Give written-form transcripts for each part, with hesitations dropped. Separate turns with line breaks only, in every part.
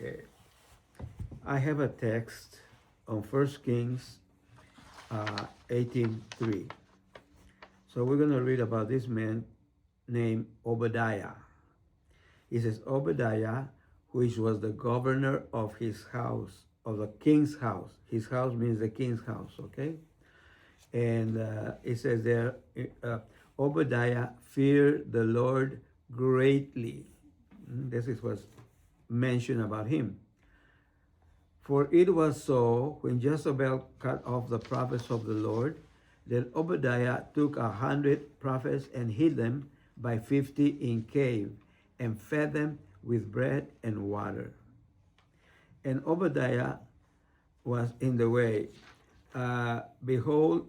Okay. I have a text on First Kings 18:3. So we're going to read about this man named Obadiah. He says, Obadiah, which was the governor of his house, of the king's house. His house means the king's house, okay? And it says there, Obadiah feared the Lord greatly. This is what's mentioned about him. For it was so, when Jezebel cut off the prophets of the Lord, that Obadiah took 100 prophets and hid them by 50 in cave, and fed them with bread and water. And Obadiah was in the way. Behold,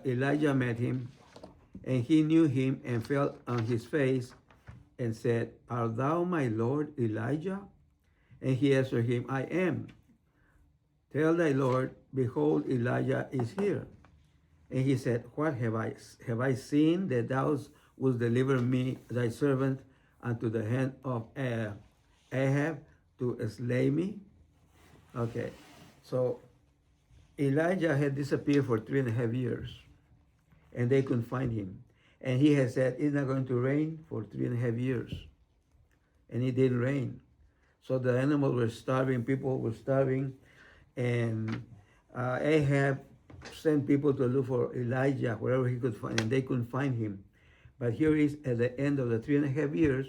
Elijah met him, and he knew him and fell on his face and said, Art thou my Lord Elijah? And he answered him, I am. Tell thy Lord, behold, Elijah is here. And he said, What have I seen that thou wouldst deliver me, thy servant, unto the hand of Ahab to slay me? Okay, so Elijah had disappeared for 3.5 years, and they couldn't find him. And he had said, It's not going to rain for 3.5 years. And it didn't rain. So the animals were starving, people were starving, and Ahab sent people to look for Elijah wherever he could find, and they couldn't find him. But here he is at the end of the 3.5 years,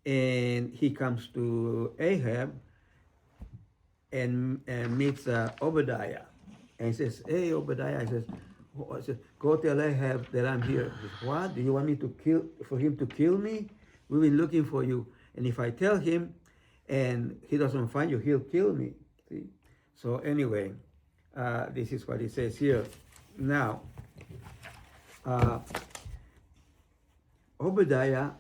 and he comes to Ahab and meets Obadiah, and he says, Hey, Obadiah, I says, go tell Ahab that I'm here. He says, what? Do you want me to for him to kill me? We've been looking for you. And if I tell him and he doesn't find you, he'll kill me. See? So anyway, this is what it says here. Now, Obadiah,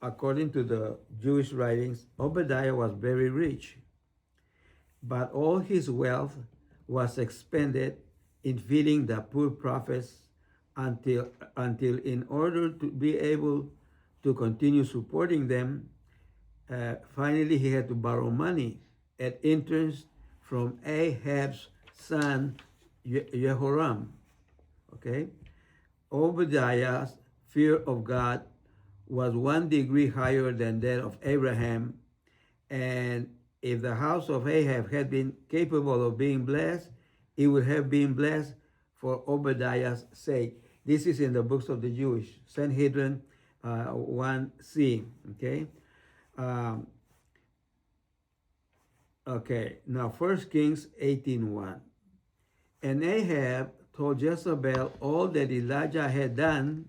according to the Jewish writings, Obadiah was very rich, but all his wealth was expended in feeding the poor prophets until in order to be able to continue supporting them, finally he had to borrow money at interest from Ahab's son Jehoram. Okay? Obadiah's fear of God was 1 degree higher than that of Abraham, and if the house of Ahab had been capable of being blessed, it would have been blessed for Obadiah's sake. This is in the books of the Jewish, Sanhedrin 1c, okay? Okay, now 1 Kings 18:1. And Ahab told Jezebel all that Elijah had done,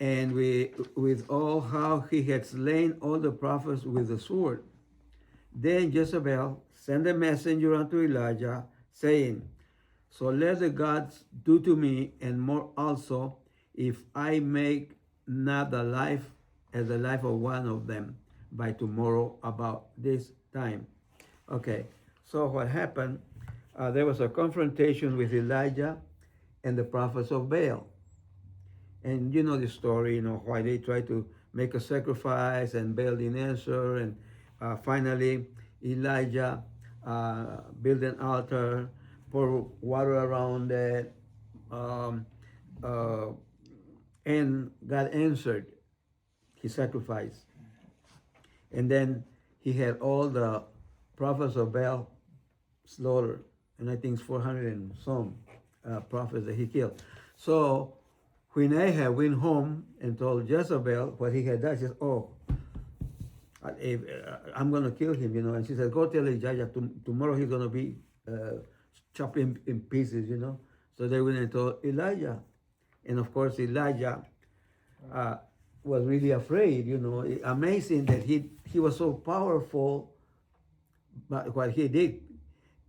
and with all how he had slain all the prophets with the sword. Then Jezebel sent a messenger unto Elijah, saying, So let the gods do to me, and more also, if I make not the life as the life of one of them by tomorrow about this time. Okay, so what happened, there was a confrontation with Elijah and the prophets of Baal. And you know the story, why they tried to make a sacrifice and Baal didn't answer, and finally Elijah built an altar, pour water around it, and God answered his sacrifice. And then he had all the prophets of Baal slaughtered, and I think it's 400 and some prophets that he killed. So when Ahab went home and told Jezebel what he had done, she said, Oh, I'm going to kill him, And she said, Go tell Elijah, tomorrow he's going to be chopped in pieces, So they went and told Elijah. And of course, Elijah was really afraid, Amazing that he was so powerful, but what he did.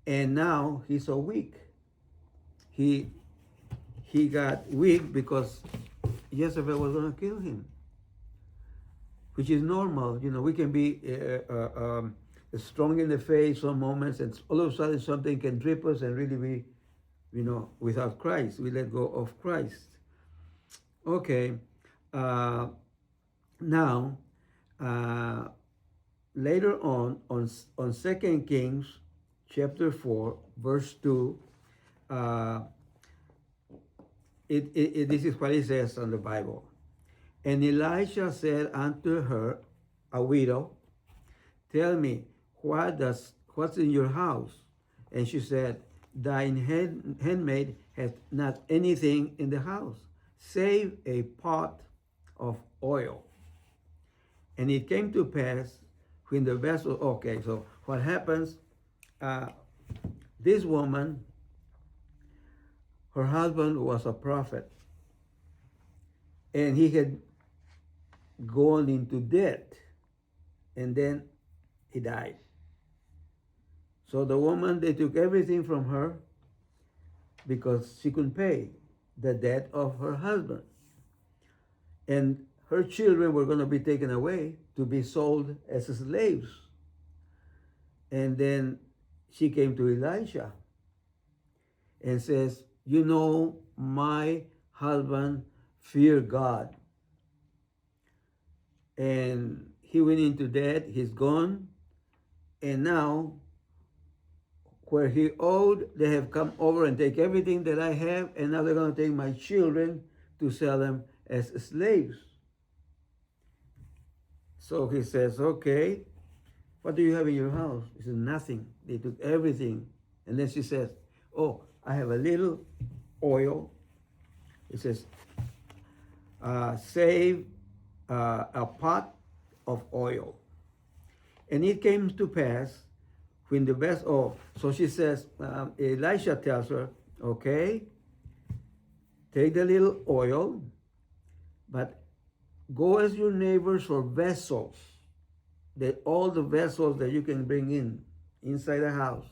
And now he's so weak. He got weak because Jezebel was going to kill him, which is normal. We can be strong in the faith some moments, and all of a sudden something can trip us and really be, without Christ. We let go of Christ. Okay. Now, later on 2 Kings chapter 4, verse 2, uh, this is what it says on the Bible. And Elisha said unto her, a widow, tell me, what's in your house? And she said, thine handmaid hath not anything in the house, save a pot of oil. And it came to pass when the vessel, okay, so what happens, uh, this woman, her husband was a prophet, and he had gone into debt, and then he died. So the woman, they took everything from her because she couldn't pay the debt of her husband. And her children were going to be taken away to be sold as slaves. And then she came to Elisha and says, you know, my husband feared God. And he went into debt, he's gone. And now, where he owed, they have come over and take everything that I have, and now they're going to take my children to sell them as slaves. So he says, okay, what do you have in your house? He says, nothing. They took everything. And then she says, oh, I have a little oil. It says, save a pot of oil. And it came to pass when the best, so she says, Elisha tells her, okay, take the little oil, but go as your neighbors for vessels, that all the vessels that you can bring inside the house.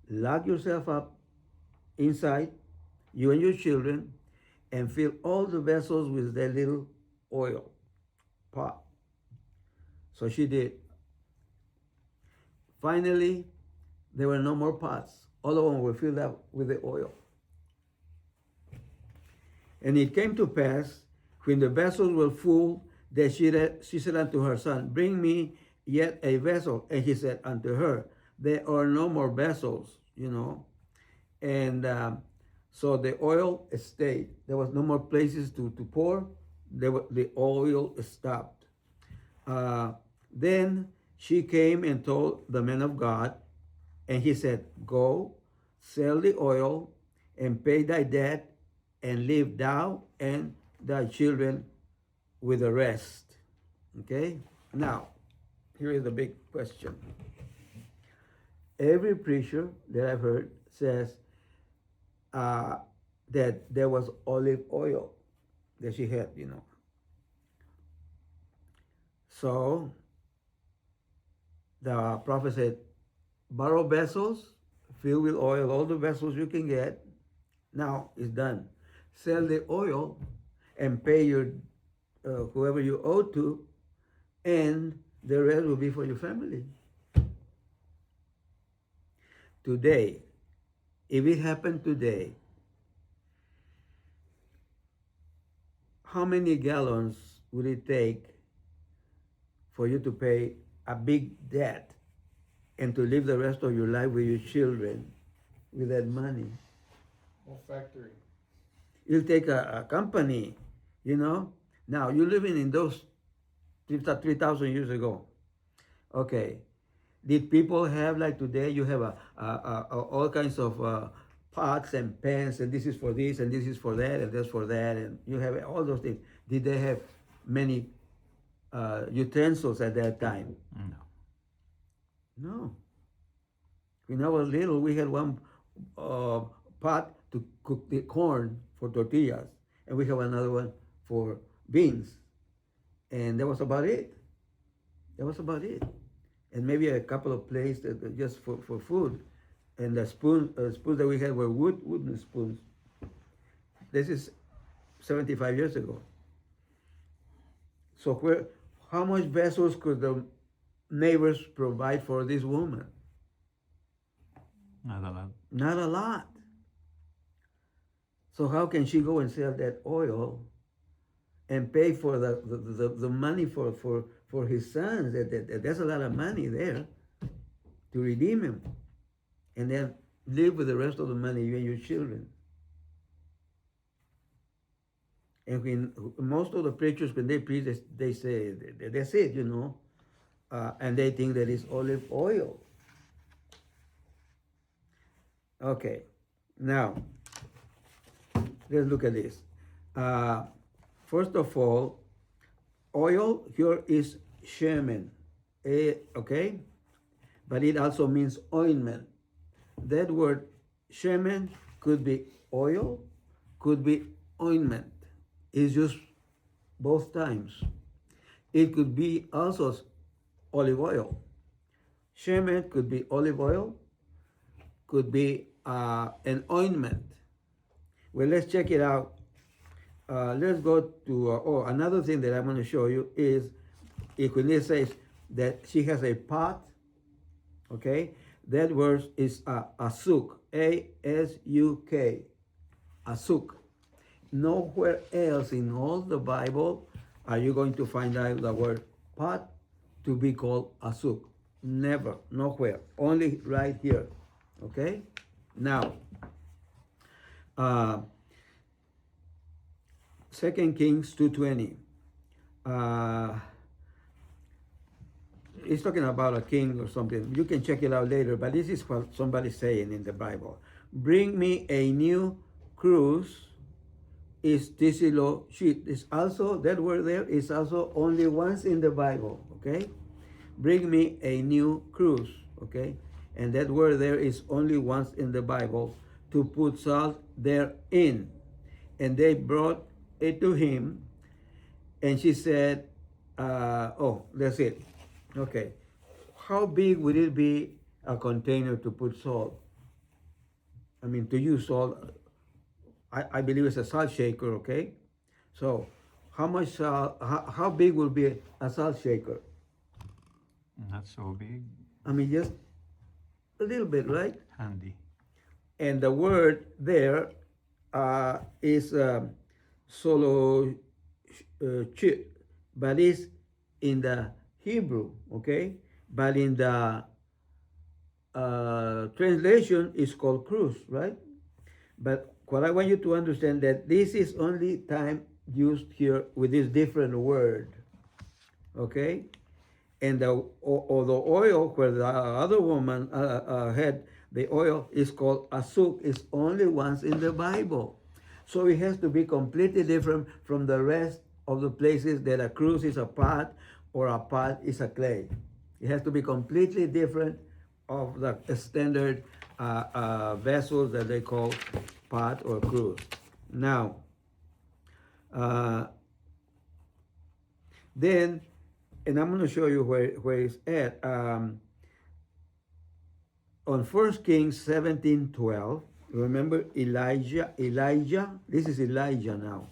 Lock yourself up inside, you and your children, and fill all the vessels with that little oil pot. So she did. Finally, there were no more pots. All of them were filled up with the oil. And it came to pass, when the vessels were full, that she said unto her son, bring me yet a vessel. And he said unto her, there are no more vessels, you know. And so the oil stayed. There was no more places to pour. The oil stopped. Then she came and told the man of God, and he said, go, sell the oil, and pay thy debt, and live thou and thy children with the rest. Okay? Now, here is the big question. Every preacher that I've heard says that there was olive oil that she had, you know. So the prophet said, borrow vessels, fill with oil, all the vessels you can get. Now it's done. Sell the oil and pay your whoever you owe to, and the rest will be for your family. Today, if it happened today, how many gallons would it take for you to pay a big debt and to live the rest of your life with your children with that money?
Or factory.
You'll take a company, you know. Now, you're living in those 3,000 years ago. Okay. Did people have, like today, you have all kinds of pots and pans, and this is for this, and this is for that, and that's for that, and you have all those things. Did they have many utensils at that time? No. When I was little, we had one pot to cook the corn for tortillas, and we have another one for beans, and that was about it. That was about it. And maybe a couple of plates just for food. And the spoons that we had were wooden spoons. This is 75 years ago. So how much vessels could the neighbors provide for this woman?
Not a lot.
Not a lot. So how can she go and sell that oil and pay for the money for for his sons. There's a lot of money there to redeem him. And then live with the rest of the money, you and your children. And when most of the preachers, when they preach, they say, that's it, and they think that it's olive oil. Okay, now, let's look at this. First of all, oil here is shemen, okay? But it also means ointment. That word shemen could be oil, could be ointment. It's used both times. It could be also olive oil. Shemen could be olive oil, could be an ointment. Well, let's check it out. Let's go to, another thing that I'm going to show you is, when it says that she has a pot, okay, that word is asuk, A-S-U-K, asuk. Nowhere else in all the Bible are you going to find out the word pot to be called asuk. Never, nowhere, only right here, okay? Now, 2 Kings 2:20. It's talking about a king or something. You can check it out later, but this is what somebody's saying in the Bible. Bring me a new cruse is tisilo sheet. It's also, that word there is also only once in the Bible, okay? Bring me a new cruse, okay? And that word there is only once in the Bible, to put salt therein. And they brought it to him, and she said, that's it. Okay. How big would it be, a container to put salt? I mean, to use salt, I believe it's a salt shaker, okay? So, how much salt, how big will be a salt shaker?
Not so big.
I mean, just a little bit, right?
Handy.
And the word there is solo chit, but it's in the Hebrew, okay? But in the translation, it's called cruse, right? But what I want you to understand, that this is only time used here with this different word, okay? And the oil where the other woman had the oil is called asuk. It's only once in the Bible. So it has to be completely different from the rest of the places that a cruse is a pot or a pot is a clay. It has to be completely different of the standard vessels that they call pot or cruse. Now, then, and I'm going to show you where it's at. On 1 Kings 17:12, remember Elijah, this is Elijah now,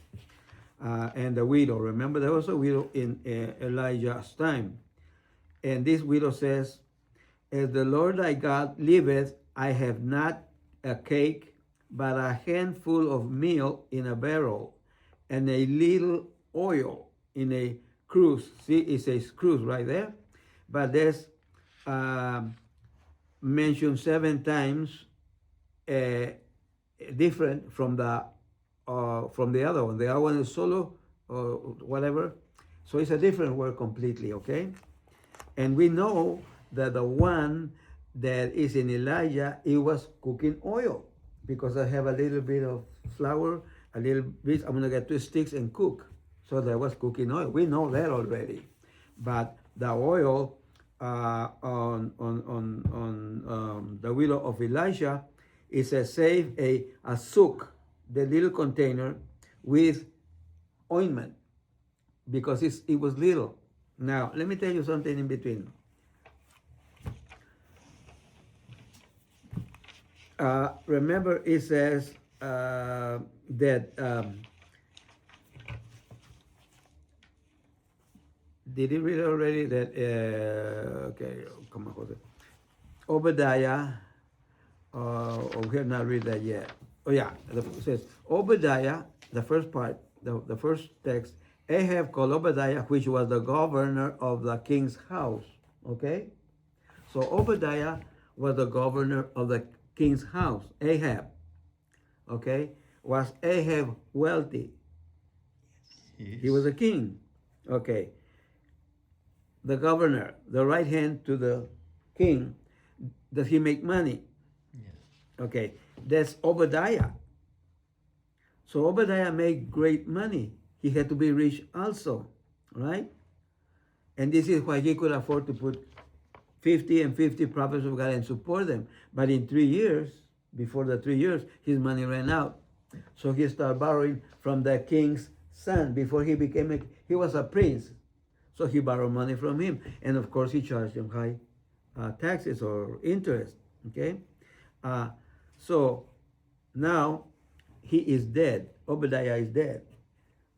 and the widow. Remember, there was a widow in Elijah's time. And this widow says, as the Lord thy God liveth, I have not a cake, but a handful of meal in a barrel, and a little oil in a cruse. See, it says cruse right there, but there's mentioned 7 times different from the other one. The other one is solo or whatever, so it's a different word completely, okay? And we know that the one that is in Elijah, it was cooking oil, because I have a little bit of flour, a little bit, I'm gonna get 2 sticks and cook. So there was cooking oil. We know that already. But the oil on the widow of Elijah, it says, save a sook, the little container, with ointment, because it was little. Now, let me tell you something in between. Remember, it says that did you read already that? Okay, come on, Jose. Obadiah. We have not read that yet. Oh yeah, it says Obadiah. The first part, the first text, Ahab called Obadiah, which was the governor of the king's house. Okay? So Obadiah was the governor of the king's house. Ahab, okay? Was Ahab wealthy? He was a king. Okay. The governor, the right hand to the king, does he make money?
Yes.
Okay. That's Obadiah. So Obadiah made great money. He had to be rich also, right? And this is why he could afford to put 50 and 50 prophets of God and support them. But in 3 years, before the 3 years, his money ran out. So he started borrowing from the king's son before he became he was a prince. So he borrowed money from him. And of course, he charged him high taxes or interest. Okay? So now he is dead. Obadiah is dead.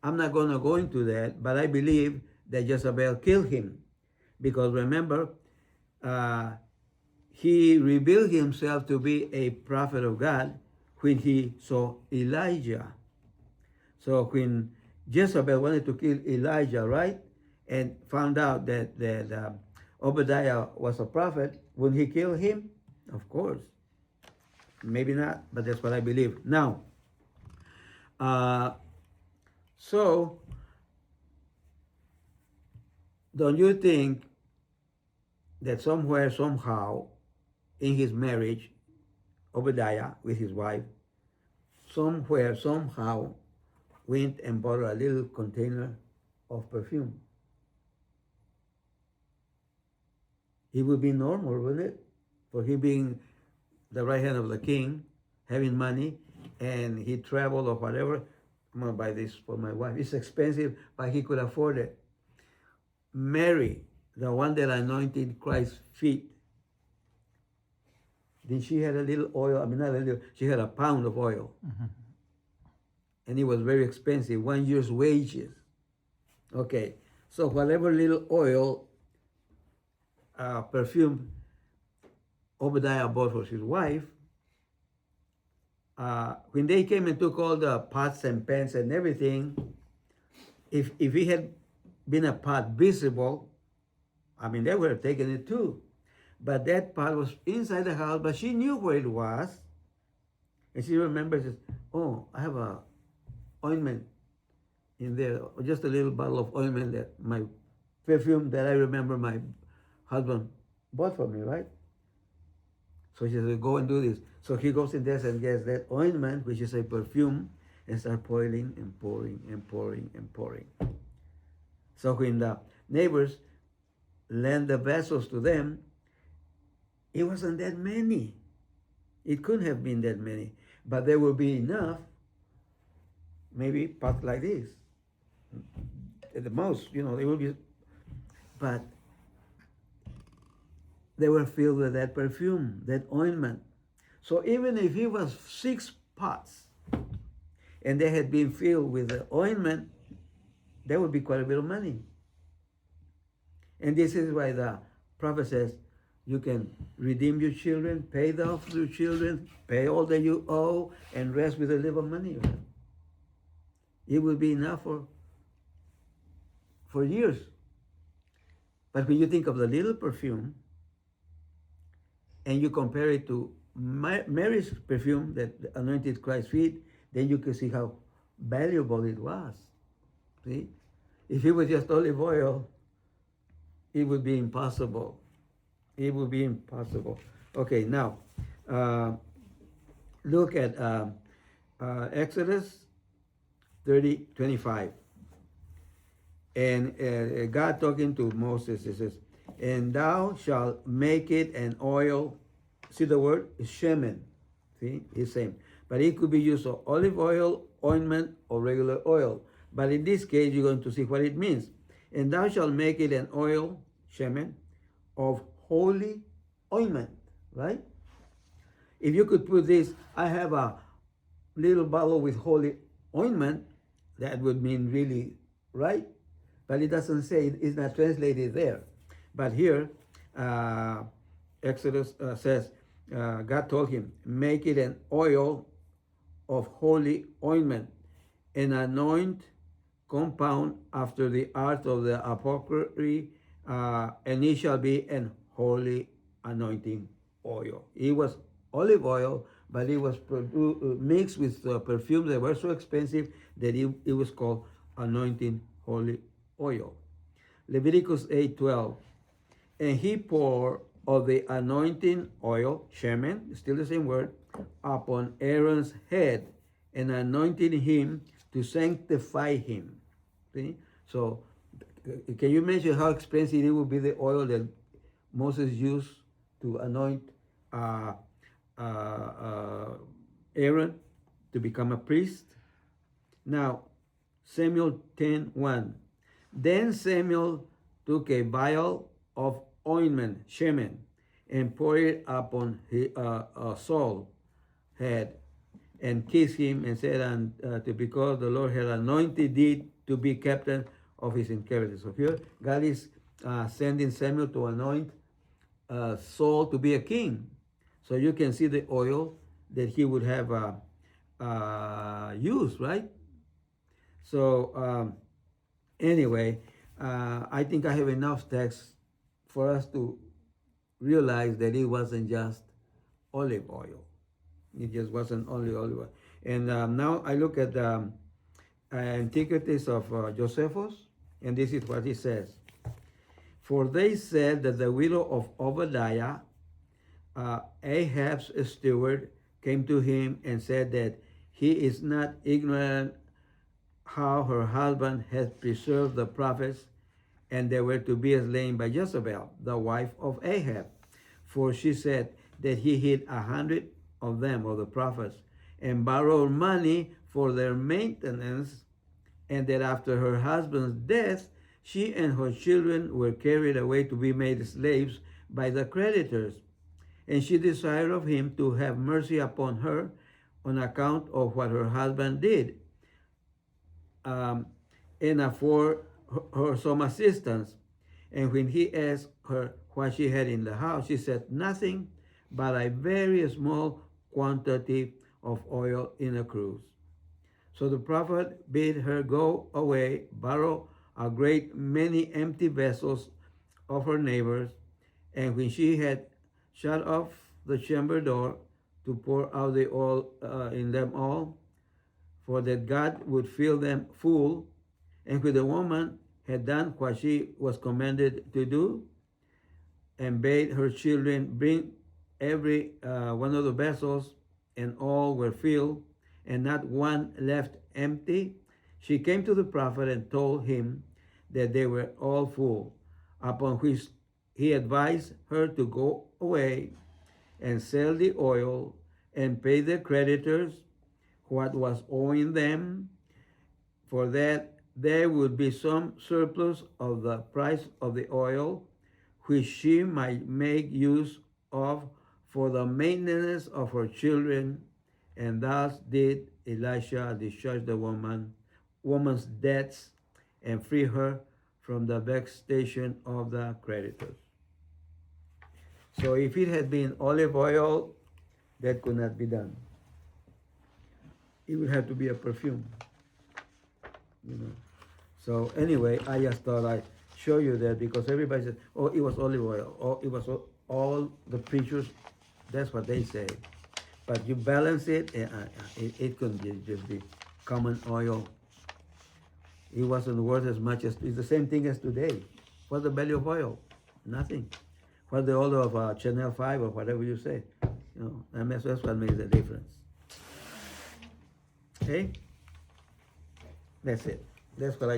I'm not going to go into that, but I believe that Jezebel killed him. Because remember, he revealed himself to be a prophet of God when he saw Elijah. So when Jezebel wanted to kill Elijah, right, and found out that Obadiah was a prophet, would he kill him? Of course. Maybe not, but that's what I believe. Now, so don't you think that somewhere, somehow, in his marriage, Obadiah with his wife, somewhere, somehow, went and bought a little container of perfume? It would be normal, wouldn't it? For him being the right hand of the king, having money, and he traveled or whatever. I'm going to buy this for my wife. It's expensive, but he could afford it. Mary, the one that anointed Christ's feet, then she had a little oil. I mean, not a little, she had a pound of oil. Mm-hmm. And it was very expensive, 1 year's wages. Okay, so whatever little oil, perfume Obadiah bought for his wife, when they came and took all the pots and pans and everything, if he had been a pot visible, I mean, they would have taken it too. But that pot was inside the house, but she knew where it was. And she remembers, oh, I have a ointment in there, just a little bottle of ointment, that my perfume that I remember my husband bought for me, right? So she said, go and do this. So he goes in there and gets that ointment, which is a perfume, and start pouring and pouring and pouring and pouring. So when the neighbors lend the vessels to them, it wasn't that many. It couldn't have been that many. But there will be enough, maybe pots like this. At the most, they will be. But they were filled with that perfume, that ointment. So even if it was 6 pots, and they had been filled with the ointment, that would be quite a bit of money. And this is why the prophet says, you can redeem your children, pay off your children, pay all that you owe, and rest with a little money. It will be enough for years. But when you think of the little perfume, and you compare it to Mary's perfume that anointed Christ's feet, then you can see how valuable it was. See? If it was just olive oil, it would be impossible. It would be impossible. Okay, now, look at Exodus 30:25. And God talking to Moses, he says, and thou shalt make it an oil. See the word? It's shemen. See? It's same. But it could be used for olive oil, ointment, or regular oil. But in this case, you're going to see what it means. And thou shalt make it an oil, shemen, of holy ointment. Right? If you could put this, I have a little bottle with holy ointment, that would mean really, right? But it doesn't say, it's not translated there. But here, Exodus says, God told him, make it an oil of holy ointment, and anoint compound after the art of the apothecary, and it shall be an holy anointing oil. It was olive oil, but it was mixed with perfumes that were so expensive that it was called anointing holy oil. Leviticus 8:12. And he poured of the anointing oil, shemen, still the same word, upon Aaron's head and anointed him to sanctify him. See? So, can you imagine how expensive it would be the oil that Moses used to anoint uh, Aaron to become a priest? Now, Samuel 10:1. Then Samuel took a vial of ointment, shemen, and poured it upon Saul's head, and kissed him, and said, because the Lord had anointed thee to be captain of his inheritance. So here, God is sending Samuel to anoint Saul to be a king. So you can see the oil that he would have used, right? So anyway, I think I have enough text for us to realize that it wasn't just olive oil. It just wasn't only olive oil. And now I look at the Antiquities of Josephus, and this is what he says. For they said that the widow of Obadiah, Ahab's steward, came to him and said that he is not ignorant how her husband had preserved the prophets, and they were to be slain by Jezebel, the wife of Ahab. For she said that he hid 100 of them, of the prophets, and borrowed money for their maintenance, and that after her husband's death, she and her children were carried away to be made slaves by the creditors. And she desired of him to have mercy upon her on account of what her husband did, and afford her some assistance. And when he asked her what she had in the house, she said, nothing but a very small quantity of oil in a cruse. So the prophet bid her go away, borrow a great many empty vessels of her neighbors, and when she had shut off the chamber door, to pour out the oil in them all, for that God would fill them full. And when the woman had done what she was commanded to do, and bade her children bring every one of the vessels, and all were filled, and not one left empty, she came to the prophet and told him that they were all full, upon which he advised her to go away and sell the oil and pay the creditors what was owing them, for that there would be some surplus of the price of the oil, which she might make use of for the maintenance of her children. And thus did Elisha discharge the woman's debts and free her from the vexation of the creditors. So if it had been olive oil, that could not be done. It would have to be a perfume, you know. So anyway, I just thought I'd show you that, because everybody said, oh, it was olive oil. Oh, it was all the preachers. That's what they say. But you balance it, it couldn't just be common oil. It wasn't worth as much as, it's the same thing as today. What's the value of oil? Nothing. What's the oil of Chanel 5 or whatever you say? You know, that's what makes the difference. Okay? That's it. That's what I